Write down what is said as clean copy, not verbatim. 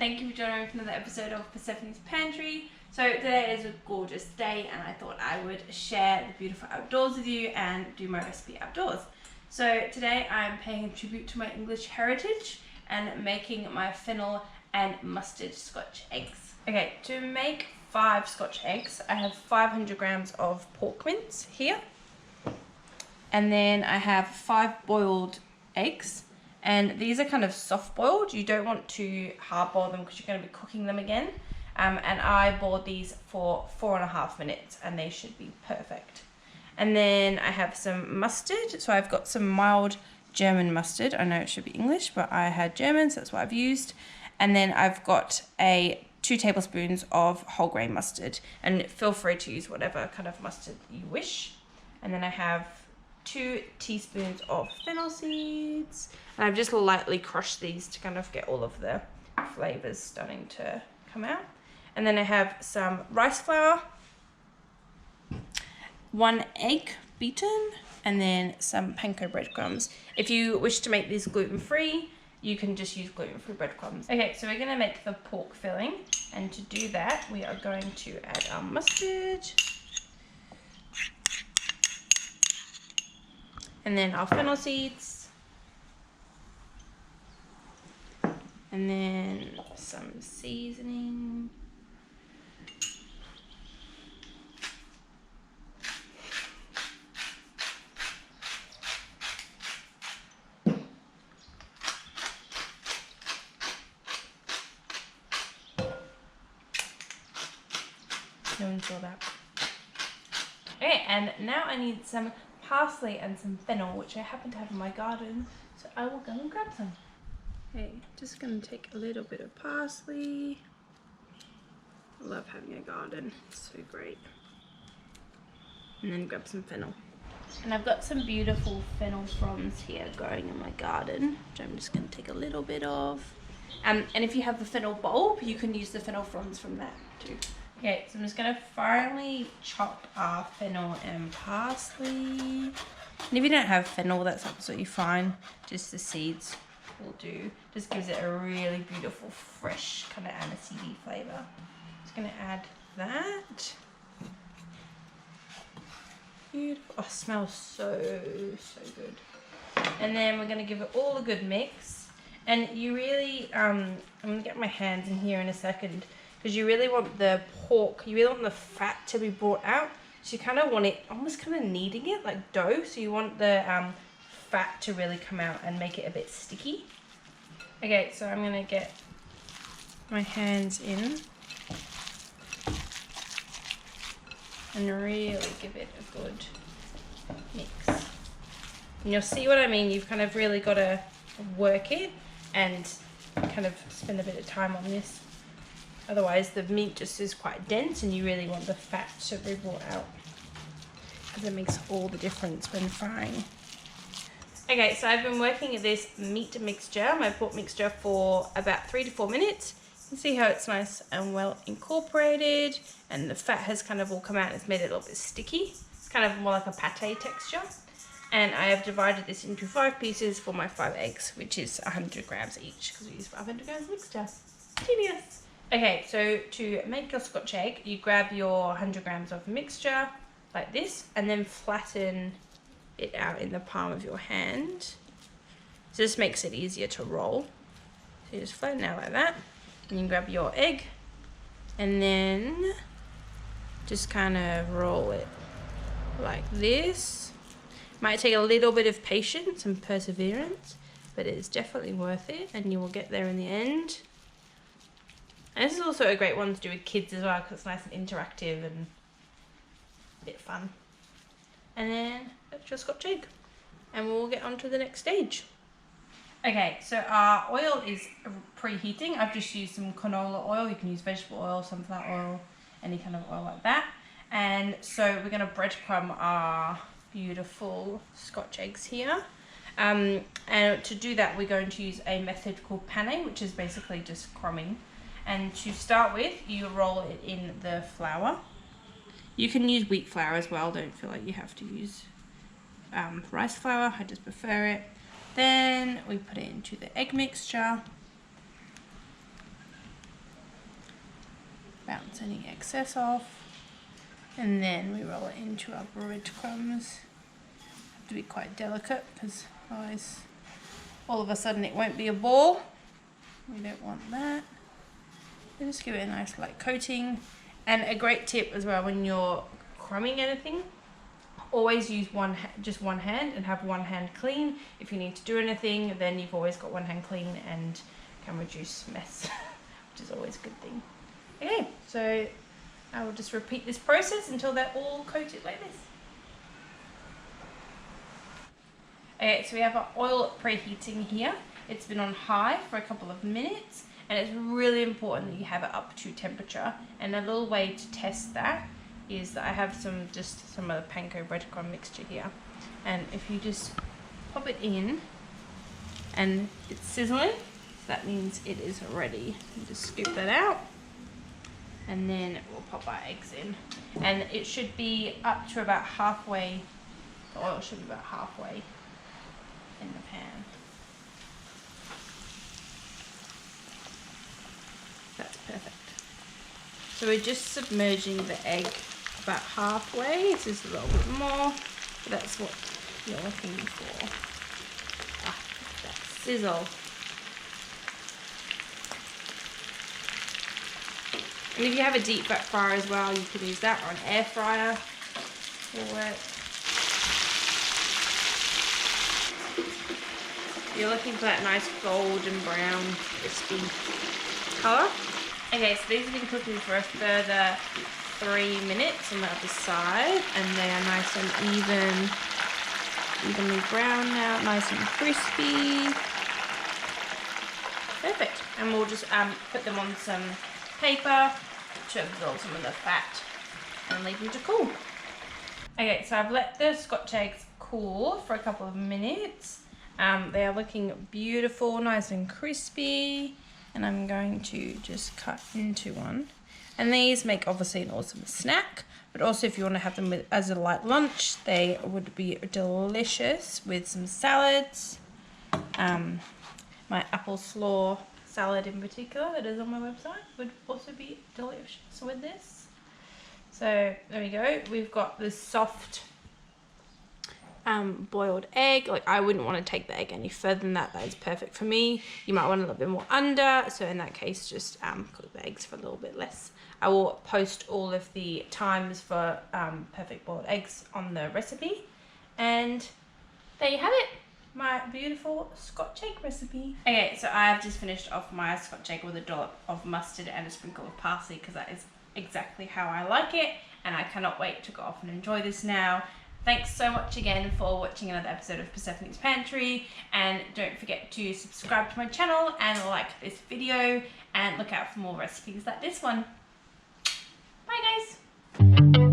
thank you for joining me for another episode of Persephone's Pantry. So today is a gorgeous day and I thought I would share the beautiful outdoors with you and do my recipe outdoors. So today I'm paying tribute to my English heritage and making my fennel and mustard Scotch eggs. Okay, to make 5 Scotch eggs, I have 500 grams of pork mince here. And then I have 5 boiled eggs. And these are kind of soft boiled. You don't want to hard boil them because you're going to be cooking them again. And I boiled these for 4.5 minutes and they should be perfect. And then I have some mustard. So I've got some mild German mustard. I know it should be English, but I had German, so that's what I've used. And then I've got 2 tablespoons of whole grain mustard. And feel free to use whatever kind of mustard you wish. And then I have 2 teaspoons of fennel seeds, and I've just lightly crushed these to kind of get all of the flavors starting to come out. And then I have some rice flour, 1 egg beaten, and then some panko breadcrumbs. If you wish to make this gluten-free, you can just use gluten-free breadcrumbs. Okay, so we're going to make the pork filling, and to do that we are going to add our mustard, and then our fennel seeds, and then some seasoning, no one saw that. Okay, and now I need some parsley and some fennel, which I happen to have in my garden, so I will go and grab some. Okay, just gonna take a little bit of parsley. I love having a garden, it's so great. And then grab some fennel. And I've got some beautiful fennel fronds here growing in my garden, which I'm just gonna take a little bit of. And if you have the fennel bulb, you can use the fennel fronds from that too. Okay, so I'm just going to finely chop our fennel and parsley. And if you don't have fennel, that's absolutely fine. Just the seeds will do. Just gives it a really beautiful, fresh kind of aniseedy flavour. Just going to add that. Beautiful. Oh, it smells so good. And then we're going to give it all a good mix. And you really, I'm going to get my hands in here in a second, because you really want the pork, you really want the fat to be brought out. So you kind of want it, almost kind of kneading it like dough. So you want the fat to really come out and make it a bit sticky. Okay, so I'm going to get my hands in and really give it a good mix. And you'll see what I mean. You've kind of really got to work it and kind of spend a bit of time on this. Otherwise the meat just is quite dense and you really want the fat to be brought out, because it makes all the difference when frying. Okay, so I've been working at this meat mixture, my pork mixture, for about 3 to 4 minutes. You can see how it's nice and well incorporated, and the fat has kind of all come out and it's made it a little bit sticky. It's kind of more like a pate texture. And I have divided this into 5 pieces for my 5 eggs, which is 100 grams each, because we use 500 grams of mixture. Genius! Okay, so to make your Scotch egg, you grab your 100 grams of mixture like this, and then flatten it out in the palm of your hand. So this makes it easier to roll. So you just flatten it out like that, and you grab your egg, and then just kind of roll it like this. Might take a little bit of patience and perseverance, but it's definitely worth it, and you will get there in the end. And this is also a great one to do with kids as well, because it's nice and interactive and a bit fun. And then that's your Scotch egg. And we'll get on to the next stage. Okay, so our oil is preheating. I've just used some canola oil. You can use vegetable oil, sunflower oil, any kind of oil like that. And so we're going to breadcrumb our beautiful Scotch eggs here. And to do that, we're going to use a method called panning, which is basically just crumbing. And to start with, you roll it in the flour. You can use wheat flour as well. Don't feel like you have to use rice flour. I just prefer it. Then we put it into the egg mixture. bounce any excess off. And then we roll it into our breadcrumbs. Have to be quite delicate because otherwise all of a sudden it won't be a ball. We don't want that. So just give it a nice light coating. And a great tip as well when you're crumbing anything, always use just one hand and have one hand clean. If you need to do anything, then you've always got one hand clean and can reduce mess, which is always a good thing. Okay, so I will just repeat this process until they're all coated like this. Okay, so we have our oil preheating here. It's been on high for a couple of minutes, and it's really important that you have it up to temperature. And a little way to test that is that I have some of the panko breadcrumb mixture here. And if you just pop it in and it's sizzling, that means it is ready. You just scoop that out and then we'll pop our eggs in. And it should be up to about halfway, the oil should be about halfway in the pan. That's perfect. So we're just submerging the egg about halfway. It's just a little bit more. That's what you're looking for. That sizzle. And if you have a deep fat fryer as well, you could use that, or an air fryer for it. You're looking for that nice golden brown crispy colour. Okay, so these have been cooking for a further 3 minutes on the other side, and they are nice and evenly brown now, nice and crispy. Perfect. And we'll just put them on some paper to absorb some of the fat and leave them to cool. Okay, so I've let the Scotch eggs cool for a couple of minutes. They are looking beautiful, nice and crispy, and I'm going to just cut into one. And these make obviously an awesome snack, but also if you want to have them as a light lunch, they would be delicious with some salads. My apple slaw salad in particular that is on my website would also be delicious with this. So there we go. We've got this soft boiled egg. Like, I wouldn't want to take the egg any further than that. That is perfect for me. You might want a little bit more under, so in that case just cook the eggs for a little bit less. I will post all of the times for perfect boiled eggs on the recipe, and there you have it, my beautiful Scotch egg recipe. Okay, so I have just finished off my Scotch egg with a dollop of mustard and a sprinkle of parsley, because that is exactly how I like it, and I cannot wait to go off and enjoy this now. Thanks so much again for watching another episode of Persephone's Pantry, and don't forget to subscribe to my channel and like this video, and look out for more recipes like this one. Bye guys!